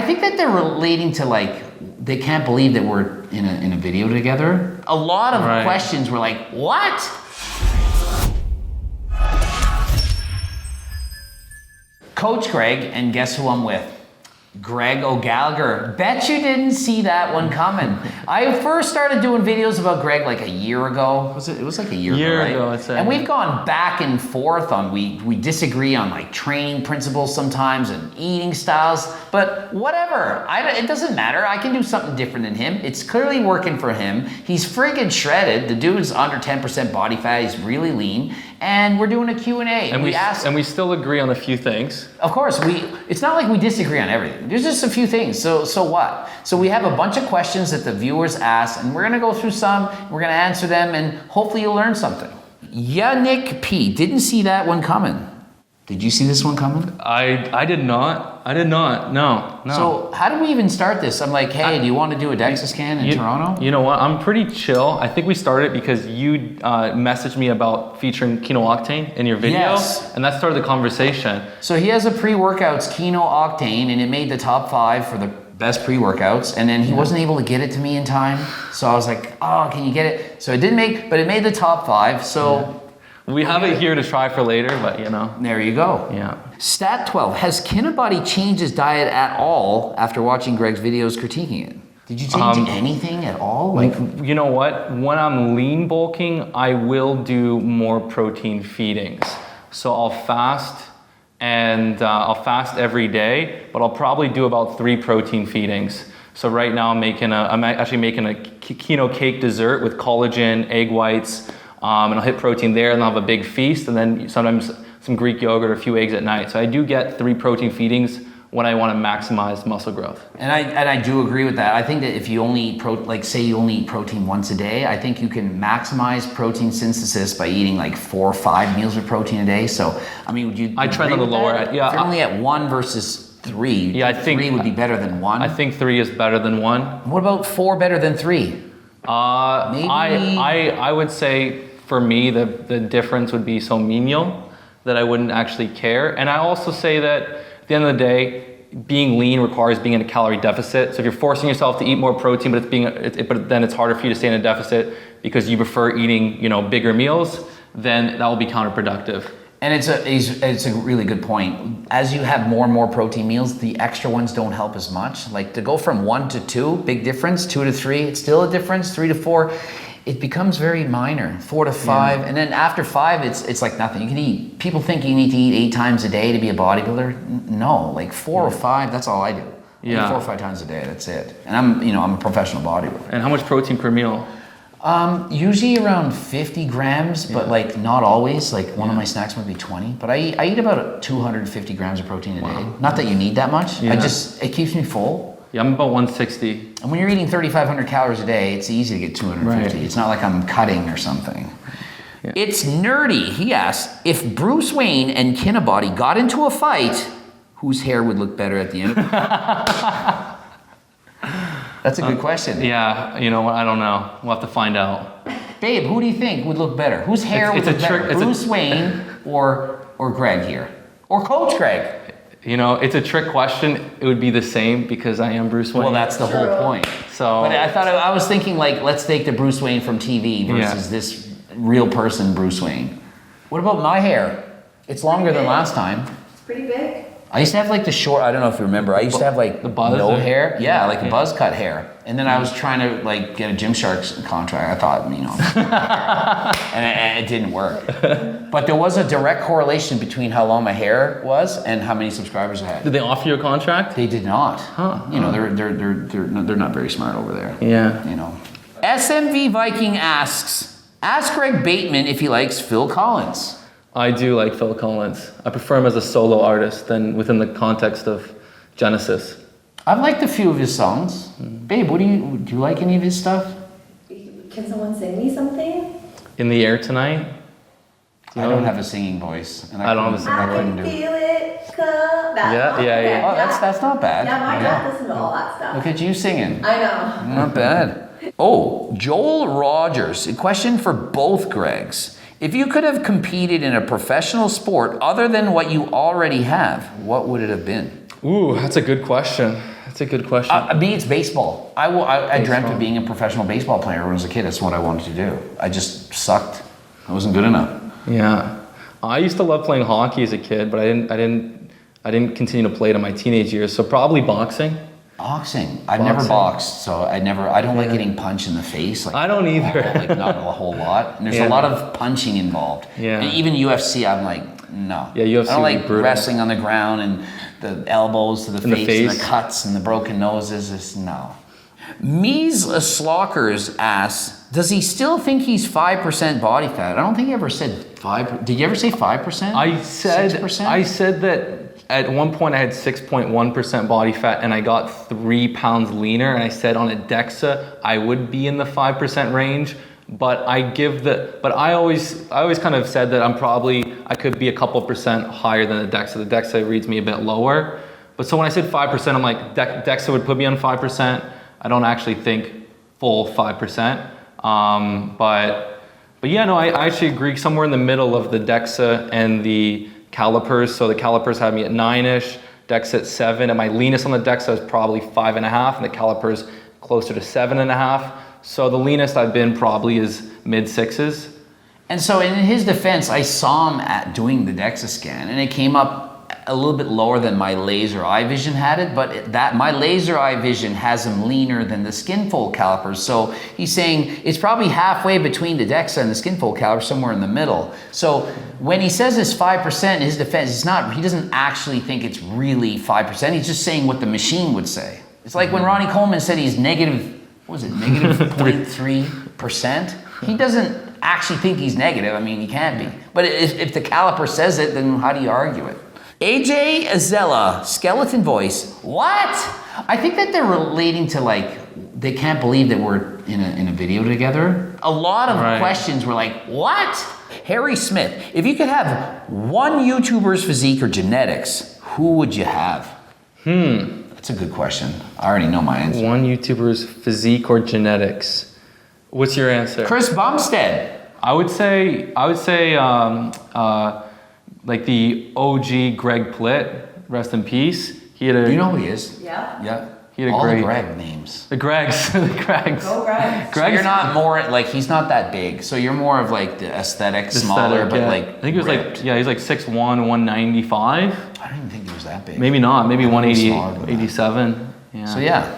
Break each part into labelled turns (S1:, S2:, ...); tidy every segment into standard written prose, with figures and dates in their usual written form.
S1: I think that they're relating to like, they can't believe that we're in a video together. A lot of questions were like, what? Coach Greg, and guess who I'm with? Greg O'Gallagher. Bet you didn't see that one coming. I first started doing videos about Greg like a year ago. It was like a year ago, right?
S2: I'd say.
S1: And we've gone back and forth on, we disagree on like training principles sometimes and eating styles, but whatever. It doesn't matter. I can do something different than him. It's clearly working for him. He's friggin' shredded. The dude's under 10% body fat. He's really lean. And we're doing a Q&A.
S2: And we still agree on a few things.
S1: Of course, it's not like we disagree on everything. There's just a few things, so what? So we have a bunch of questions that the viewers ask, and we're gonna go through some, we're gonna answer them, and hopefully you'll learn something. Yannick P, didn't see that one coming. Did you see this one coming?
S2: I did not, no.
S1: So how did we even start this? I'm like, hey, do you want to do a DEXA scan in Toronto?
S2: You know what, I'm pretty chill. I think we started because you messaged me about featuring Kinooctane in your video.
S1: Yes.
S2: And that started the conversation.
S1: So he has a pre-workouts Kinooctane, and it made the top 5 for the best pre-workouts, and then he wasn't able to get it to me in time. So I was like, oh, can you get it? So it didn't make, but it made the top 5, so.
S2: We have it here to try for later, but you know.
S1: There you go.
S2: Yeah.
S1: Stat 12, has Kinobody changed his diet at all after watching Greg's videos critiquing it? Did you change anything at all? Like,
S2: you know what? When I'm lean bulking, I will do more protein feedings. So I'll fast and I'll fast every day, but I'll probably do about 3 protein feedings. So right now I'm actually making a Kino cake dessert with collagen, egg whites, and I'll hit protein there, and I'll have a big feast, and then sometimes some Greek yogurt or a few eggs at night. So I do get 3 protein feedings when I want to maximize muscle growth.
S1: And I do agree with that. I think that if you only eat say you only eat protein once a day, I think you can maximize protein synthesis by eating like 4 or 5 meals of protein a day. So I mean, would you?
S2: I trend on the lower end. Yeah.
S1: If you're only at 1 versus 3.
S2: Yeah, I think
S1: 3 would be better than 1.
S2: I think 3 is better than 1.
S1: What about 4 better than 3?
S2: Maybe. I would say, for me, the difference would be so menial that I wouldn't actually care. And I also say that at the end of the day, being lean requires being in a calorie deficit. So if you're forcing yourself to eat more protein, but then it's harder for you to stay in a deficit because you prefer eating, bigger meals, then that will be counterproductive.
S1: And it's a really good point. As you have more and more protein meals, the extra ones don't help as much. Like to go from 1 to 2, big difference. 2 to 3, it's still a difference. 3 to 4, it becomes very minor. 4 to 5, and then after 5, it's like nothing. You can eat. People think you need to eat 8 times a day to be a bodybuilder. No, like 4 or 5, that's all I do.
S2: Yeah.
S1: 4 or 5 times a day, that's it. And I'm a professional bodybuilder.
S2: And how much protein per meal?
S1: Usually around 50 grams, but like not always. Like one of my snacks might be 20, but I eat about 250 grams of protein a day. Not that you need that much.
S2: Yeah.
S1: It keeps me full.
S2: Yeah, I'm about 160.
S1: And when you're eating 3,500 calories a day, it's easy to get 250.
S2: Right.
S1: It's not like I'm cutting or something.
S2: Yeah.
S1: It's nerdy. He asked, if Bruce Wayne and Kinobody got into a fight, whose hair would look better at the end of it? That's a good question.
S2: Yeah, you know what? I don't know. We'll have to find out.
S1: Babe, who do you think would look better? Whose hair would look better? Bruce Wayne or Greg here? Or Coach Greg?
S2: It's a trick question. It would be the same because I am Bruce Wayne.
S1: Well, that's the whole point.
S2: So,
S1: but I was thinking like, let's take the Bruce Wayne from TV versus this real person Bruce Wayne. What about my hair? It's longer than last time.
S3: It's pretty big.
S1: I used to have like the short, I don't know if you remember, I used to have like
S2: the buzz
S1: no hair. Yeah, like a buzz cut hair. And then I was trying to like get a Gymshark contract. I thought, and it didn't work. But there was a direct correlation between how long my hair was and how many subscribers I had.
S2: Did they offer you a contract?
S1: They did not.
S2: Huh.
S1: They're not very smart over there.
S2: Yeah.
S1: SMV Viking asks, ask Greg Bateman if he likes Phil Collins.
S2: I do like Phil Collins. I prefer him as a solo artist than within the context of Genesis.
S1: I've liked a few of his songs. Babe, do you like any of his stuff?
S3: Can someone sing me something?
S2: In the Air Tonight?
S1: I don't have a singing voice. And
S2: I don't have a singing voice.
S3: I can feel it come back.
S2: Yeah.
S1: Oh, that's not bad.
S3: Yeah, my dad listens to all that stuff.
S1: Look at you singing.
S3: I know.
S1: Not bad. Oh, Joel Rogers. A question for both Gregs. If you could have competed in a professional sport other than what you already have, what would it have been?
S2: Ooh, that's a good question. That's a good question.
S1: Me, it's baseball. I dreamt
S2: Baseball.
S1: of being a professional baseball player when I was a kid. That's what I wanted to do. I just sucked. I wasn't good enough.
S2: Yeah, I used to love playing hockey as a kid, but I didn't continue to play it in my teenage years. So probably boxing.
S1: Boxing. I've never boxed, so I don't like getting punched in the face. Like,
S2: I don't either.
S1: Like not a whole lot. And there's
S2: Yeah.
S1: a lot of punching involved.
S2: Yeah.
S1: And even UFC, I'm like, no.
S2: Yeah, UFC
S1: I don't
S2: would be
S1: like
S2: brutal.
S1: wrestling on the ground and the elbows to the
S2: In the
S1: face and the
S2: face.
S1: cuts and the broken noses. It's no. Mies Slockers asks, does he still think he's 5% body fat? I don't think he ever said 5. Did you ever say 5%?
S2: I said
S1: 6%?
S2: I said that at one point I had 6.1% body fat and I got 3 pounds leaner, and I said on a DEXA I would be in the 5% range, but I always kind of said that I could be a couple percent higher than the DEXA. The DEXA reads me a bit lower. But so when I said 5%, I'm like, DEXA would put me on 5%. I don't actually think full 5%. But yeah, no, I actually agree, somewhere in the middle of the DEXA and the calipers. So the calipers had me at 9-ish, DEXA at 7, and my leanest on the DEXA is probably 5.5, and the calipers closer to 7.5. So the leanest I've been probably is mid 6s.
S1: And so in his defense, I saw him doing the DEXA scan, and it came up a little bit lower than my laser eye vision had it, but my laser eye vision has him leaner than the skin fold calipers. So he's saying it's probably halfway between the DEXA and the skin fold caliper, somewhere in the middle. So when he says it's 5%, in his defense, he doesn't actually think it's really 5%. He's just saying what the machine would say. It's like when Ronnie Coleman said he's negative 0.3%. He doesn't actually think he's negative. I mean, he can't be. But if the caliper says it, then how do you argue it? AJ Azella, skeleton voice. What? I think that they're relating to, like, they can't believe that we're in a video together. A lot of questions were like, what? Harry Smith, if you could have one YouTuber's physique or genetics, who would you have? That's a good question. I already know my answer.
S2: One YouTuber's physique or genetics. What's your answer?
S1: Chris Bumstead.
S2: I would say like the OG Greg Plitt, rest in peace. He had a.
S1: You know who he is?
S3: Yeah.
S1: Yeah.
S2: He had a
S1: All
S2: great.
S1: the Greg names.
S2: The Gregs, the Gregs.
S3: Go, Greg.
S1: So you're not more like, he's not that big. So you're more of like the aesthetic, smaller, but
S2: yeah.
S1: like.
S2: I think he was
S1: ripped.
S2: like, yeah, he's like 6'1", 195.
S1: I don't even think he was that big.
S2: Maybe not. Maybe
S1: I think he was
S2: 180,
S1: smaller than that.
S2: 87. Yeah.
S1: So yeah.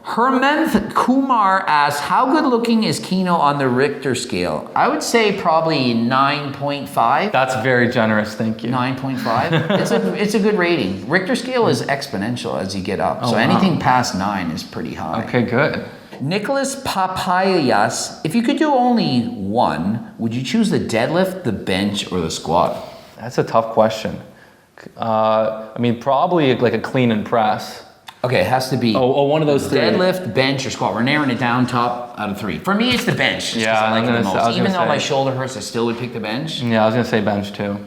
S1: Hermenth Kumar asks, how good looking is Kino on the Richter scale? I would say probably 9.5.
S2: That's very generous. Thank you.
S1: 9.5. It's a good rating. Richter scale is exponential as you get up. So
S2: wow.
S1: anything past 9 is pretty high.
S2: Okay, good.
S1: Nicholas Papayas, if you could do only one, would you choose the deadlift, the bench, or the squat?
S2: That's a tough question. I mean, probably like a clean and press.
S1: Okay, it has to be
S2: one of those three.
S1: deadlift, bench, or squat. We're narrowing it down top out of 3. For me, it's the bench. just 'cause
S2: Yeah,
S1: I like it the
S2: I was
S1: most. Even
S2: gonna
S1: though my
S2: say.
S1: shoulder hurts, I still would pick the bench.
S2: Yeah, I was gonna say bench too.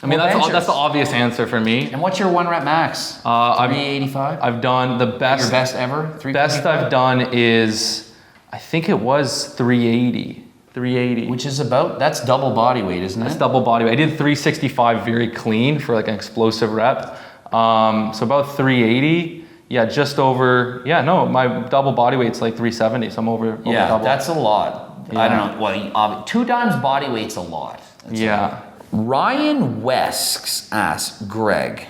S2: I mean,
S1: Well,
S2: that's the obvious answer for me.
S1: And what's your 1 rep max? 385?
S2: I've done the best.
S1: Your best ever?
S2: Best I've done is, I think it was 380. 380.
S1: Which is that's double body weight, isn't
S2: That's
S1: it?
S2: double body weight. I did 365 very clean for like an explosive rep. So about 380. Yeah, just over. Yeah, no, my double body weight's like 370. So I'm over double.
S1: That's a lot.
S2: Yeah.
S1: I don't know. Well, 2 times body weight's a lot. That's
S2: Yeah.
S1: Ryan Wesks asks Greg,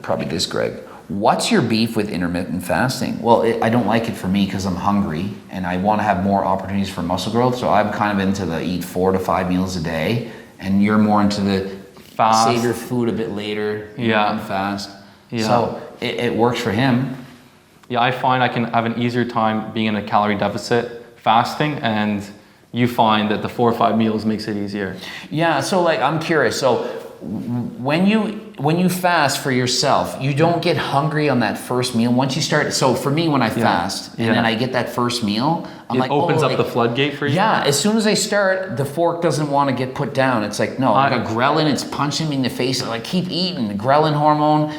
S1: probably this Greg, what's your beef with intermittent fasting? Well, I don't like it for me because I'm hungry and I want to have more opportunities for muscle growth. So I'm kind of into the eat 4 to 5 meals a day, and you're more into the
S2: Fast.
S1: save your food a bit later.
S2: Yeah.
S1: And fast.
S2: Yeah.
S1: So it works for him.
S2: Yeah, I find I can have an easier time being in a calorie deficit fasting, and you find that the 4 or 5 meals makes it easier.
S1: Yeah, so like I'm curious. So when you fast for yourself, you don't get hungry on that first meal. Once you start, so for me when I fast and then I get that first meal, I'm
S2: It opens up the floodgate for you.
S1: Yeah, as soon as I start, the fork doesn't want to get put down. It's like, no, I got ghrelin, it's punching me in the face. I like keep eating, the ghrelin hormone,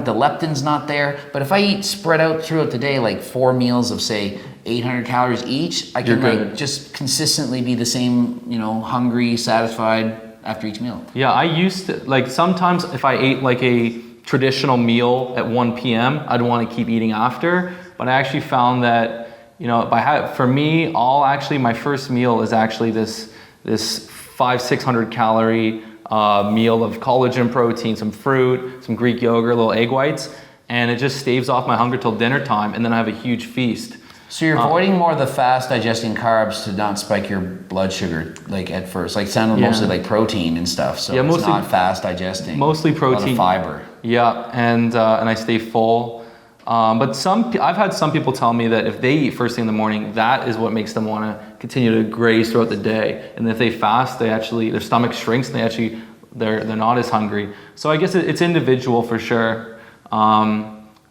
S1: the leptin's not there. But if I eat spread out throughout the day, like 4 meals of say 800 calories each, I can like just consistently be the same, hungry, satisfied after each meal.
S2: Yeah, I used to, like sometimes if I ate like a traditional meal at 1 p.m., I'd want to keep eating after. But I actually found that, you know, for me, my first meal is actually this 500-600 calorie meal of collagen protein, some fruit, some Greek yogurt, little egg whites, and it just staves off my hunger till dinner time, and then I have a huge feast.
S1: So you're avoiding more of the fast digesting carbs to not spike your blood sugar, like at first. Like sounded mostly like protein and stuff. So it's not fast digesting.
S2: Mostly protein.
S1: A lot of fiber.
S2: Yeah, and I stay full. But I've had some people tell me that if they eat first thing in the morning, that is what makes them want to continue to graze throughout the day. And if they fast, their stomach shrinks and they're not as hungry. So I guess it's individual for sure.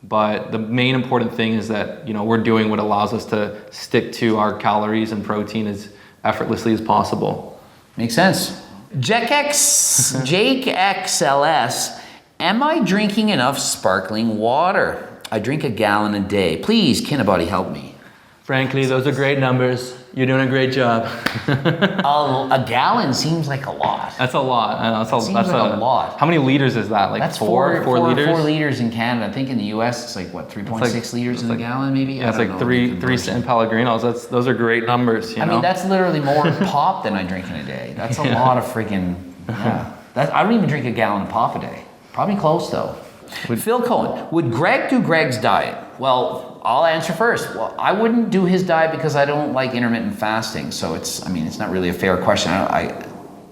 S2: But the main important thing is that, you know, we're doing what allows us to stick to our calories and protein as effortlessly as possible.
S1: Makes sense. Jake XLS, am I drinking enough sparkling water? I drink a gallon a day. Please, Kinobody, help me.
S2: Frankly, those are great numbers. You're doing a great job.
S1: A gallon seems like a lot.
S2: That's a lot. That's
S1: a lot.
S2: How many liters is that? Like
S1: that's
S2: four liters?
S1: 4 liters in Canada. I think in the US it's like what, 3.6 liters in a gallon maybe?
S2: Yeah, it's like three San Pellegrinos. Those are great numbers. You know?
S1: I mean, that's literally more pop than I drink in a day. That's a lot of freaking, I don't even drink a gallon of pop a day. Probably close though. Phil Cohen, would Greg do Greg's diet? Well, I'll answer first. Well, I wouldn't do his diet because I don't like intermittent fasting. So it's not really a fair question.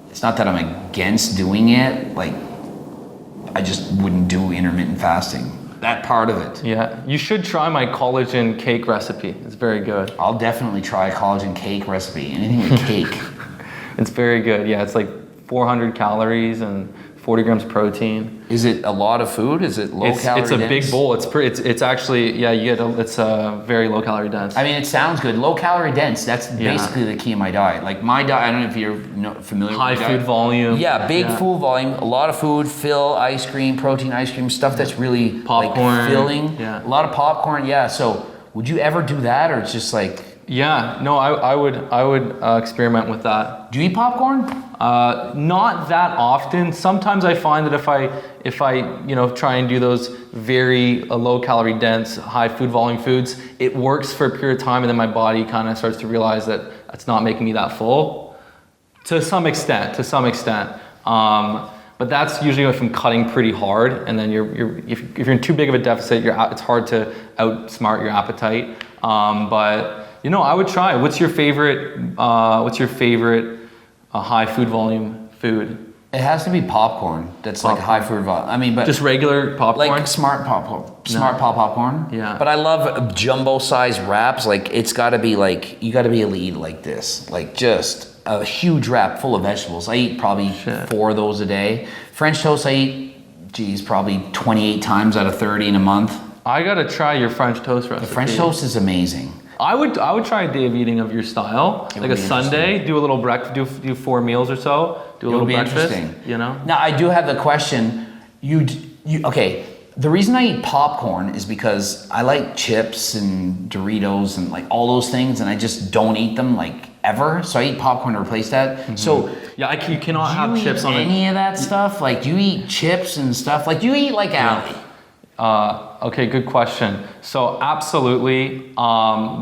S1: It's not that I'm against doing it. Like, I just wouldn't do intermittent fasting. That part of it.
S2: Yeah, you should try my collagen cake recipe. It's very good.
S1: I'll definitely try a collagen cake recipe. Anything with cake.
S2: It's very good. Yeah, it's like 400 calories and 40 grams protein.
S1: Is it a lot of food? Is it low calorie
S2: It's a
S1: dense?
S2: big bowl. It's actually, it's very low calorie dense.
S1: I mean, it sounds good. Low calorie dense, that's basically the key of my diet. Like my diet, I don't know if you're familiar
S2: High
S1: with my
S2: food
S1: diet.
S2: volume.
S1: Yeah, big food volume, a lot of food, fill, ice cream, protein ice cream, stuff that's really
S2: popcorn,
S1: like filling.
S2: Yeah.
S1: A lot of popcorn, yeah. So would you ever do that, or it's just like...
S2: Yeah, no, I would experiment with that.
S1: Do you eat popcorn?
S2: Not that often. Sometimes I find that if I try and do those very low calorie dense, high food volume foods, it works for a period of time, and then my body kind of starts to realize that it's not making me that full. To some extent. But that's usually if I'm cutting pretty hard, and then if you're in too big of a deficit, it's hard to outsmart your appetite. But I would try. What's your favorite high food volume food?
S1: It has to be popcorn. That's
S2: Popcorn.
S1: like high food volume. I mean, but
S2: just regular popcorn.
S1: like smart popcorn. Smart popcorn.
S2: Yeah.
S1: But I love jumbo size wraps. Like it's got to be like, you got to be able to eat like this. Like just a huge wrap full of vegetables. I eat probably 4 of those a day. French toast I eat, probably 28 times out of 30 in a month.
S2: I gotta try your French toast recipe.
S1: The French toast is amazing.
S2: I would try a day of eeting of your style, like a Sunday. Do a little breakfast. Do 4 meals or so. Do a little breakfast.
S1: Interesting. Now I do have the question. Okay. The reason I eat popcorn is because I like chips and Doritos and like all those things, and I just don't eat them like ever. So I eat popcorn to replace that. Mm-hmm. So
S2: you cannot have chips on
S1: any of that stuff. Like you eat chips and stuff. Like you eat like Ali.
S2: Okay, good question. So absolutely,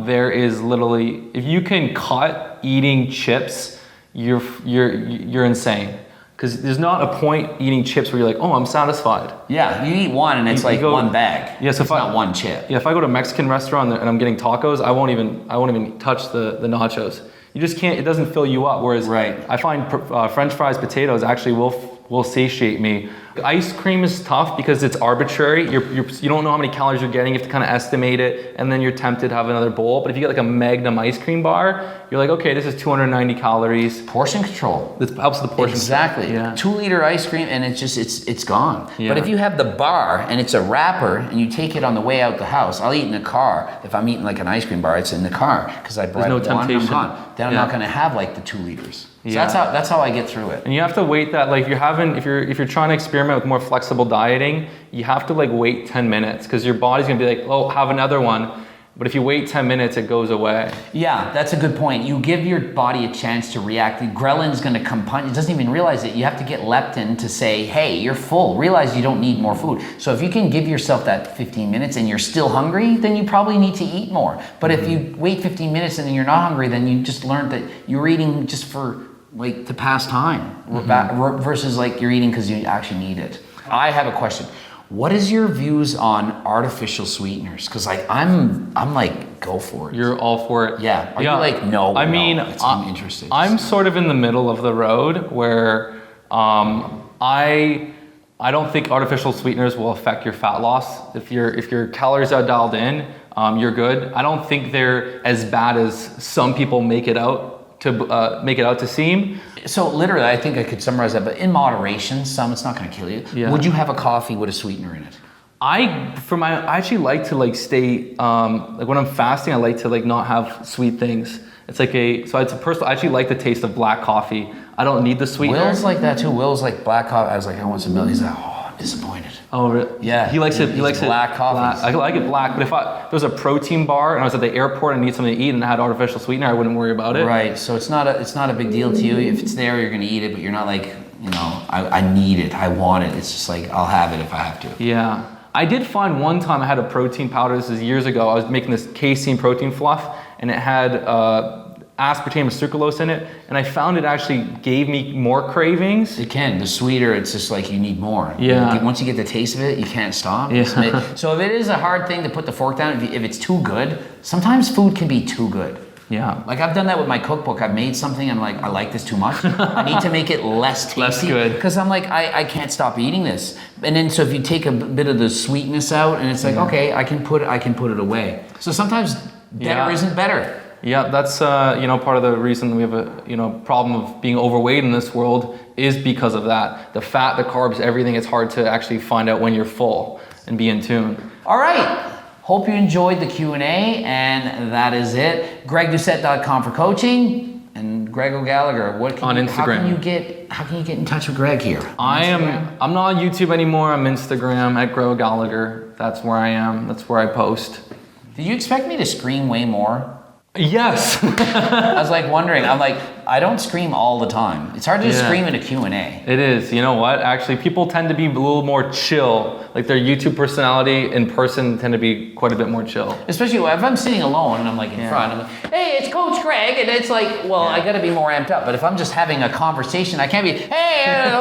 S2: there is literally, if you can cut eating chips, you're insane. Because there's not a point eating chips where you're like, oh, I'm satisfied.
S1: Yeah, you eat one and it's like one bag.
S2: Yeah, so
S1: it's not one chip.
S2: Yeah, if I go to a Mexican restaurant and I'm getting tacos, I won't even touch the nachos. You just can't. It doesn't fill you up. Whereas I find French fries, potatoes actually will satiate me. Ice cream is tough because it's arbitrary. You don't know how many calories you're getting. You have to kind of estimate it, and then you're tempted to have another bowl. But if you get like a Magnum ice cream bar, you're like, okay, this is 290 calories.
S1: Portion control.
S2: This helps with the portion.
S1: Exactly.
S2: Control. Yeah.
S1: 2-liter ice cream, and it's gone.
S2: Yeah.
S1: But if you have the bar and it's a wrapper, and you take it on the way out the house, I'll eat in the car. If I'm eating like an ice cream bar, it's in the car because I brought
S2: There's no
S1: one.
S2: temptation.
S1: I'm gone. Then I'm not going to have like the 2 liters. So
S2: Yeah.
S1: that's how I get through it.
S2: And you have to wait that, like, if you're trying to experiment with more flexible dieting, you have to like wait 10 minutes because your body's gonna be like, oh, have another one. But if you wait 10 minutes, it goes away.
S1: Yeah, that's a good point. You give your body a chance to react. The ghrelin's going to come punch. It doesn't even realize it. You have to get leptin to say, hey, you're full. Realize you don't need more food. So if you can give yourself that 15 minutes and you're still hungry, then you probably need to eat more. But if you wait 15 minutes and then you're not hungry, then you just learned that you're eating just for like to pass time versus like you're eating because you actually need it. I have a question. What is your views on artificial sweeteners? Because like I'm like, go for it.
S2: You're all for it.
S1: Yeah. Are you like, no?
S2: I mean,
S1: I'm interested.
S2: I'm sort of in the middle of the road where I don't think artificial sweeteners will affect your fat loss. If your calories are dialed in, you're good. I don't think they're as bad as some people make it out to seem.
S1: So literally, I think I could summarize that, but in moderation, it's not going to kill you.
S2: Yeah.
S1: Would you have a coffee with a sweetener in it?
S2: I actually like to like stay, like when I'm fasting, I like to like not have sweet things. It's a personal, I actually like the taste of black coffee. I don't need the sweetener.
S1: Will's like that too. Will's like black coffee. I was like, I want some milk. He's like, oh, I'm disappointed.
S2: Oh, really?
S1: Yeah.
S2: He likes it
S1: black coffee.
S2: I like it black, but if there was a protein bar and I was at the airport and I need something to eat and I had artificial sweetener, I wouldn't worry about it.
S1: Right. So it's not a big deal to you. If it's there, you're going to eat it, but you're not like, I need it. I want it. It's just like, I'll have it if I have to.
S2: Yeah. I did find one time I had a protein powder, this is years ago, I was making this casein protein fluff and it had aspartame and sucralose in it, and I found it actually gave me more cravings.
S1: It can. The sweeter, it's just like you need more.
S2: Yeah.
S1: Once you get the taste of it, you can't stop.
S2: Yeah.
S1: So if it is a hard thing to put the fork down, if it's too good, sometimes food can be too good.
S2: Yeah.
S1: Like I've done that with my cookbook. I've made something and I'm like, I like this too much. I need to make it less tasty.
S2: Less good.
S1: Because I'm like, I can't stop eating this. And then so if you take a bit of the sweetness out and it's like, okay, I can put it away. So sometimes better isn't better.
S2: Yeah, that's part of the reason we have a problem of being overweight in this world is because of that. The fat, the carbs, everything. It's hard to actually find out when you're full and be in tune.
S1: All right. Hope you enjoyed the Q&A, and that is it. GregDoucette.com for coaching, and Greg O'Gallagher.
S2: On Instagram.
S1: How can you get in touch with Greg here?
S2: I'm not on YouTube anymore. I'm Instagram at Greg O'Gallagher. That's where I am. That's where I post.
S1: Did you expect me to scream way more?
S2: Yes.
S1: I was like wondering. I'm like, I don't scream all the time. It's hard to just scream in a Q&A.
S2: It is. You know what? Actually, people tend to be a little more chill. Like their YouTube personality in person tend to be quite a bit more chill.
S1: Especially if I'm sitting alone and I'm like in front. I'm like, hey, it's Coach Greg. And it's like, well, I got to be more amped up. But if I'm just having a conversation, I can't be, hey,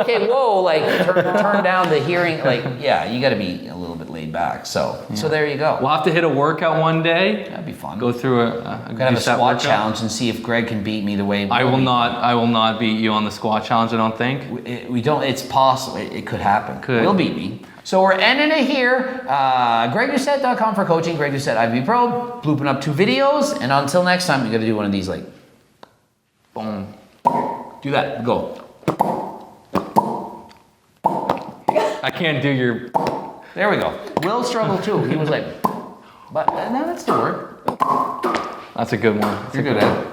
S1: okay, whoa. Like turn down the hearing. Like, yeah, you got to be a little bit laid back. So there you go.
S2: We'll have to hit a workout one day.
S1: That'd be fun.
S2: Go through a
S1: Gotta have a squat challenge and see if Greg can beat me the way
S2: I will not beat you on the squat challenge, I don't think.
S1: We don't. It's possible. It could happen.
S2: Could.
S1: Will beat me. So we're ending it here. GregDoucette.com for coaching. Greg Doucette IFBB Pro. Blooping up 2 videos. And until next time, you got to do one of these like, boom. Do that. Go.
S2: I can't do your.
S1: There we go. Will struggled too. He was like, but now that's the word.
S2: That's a good one.
S1: You're good at it.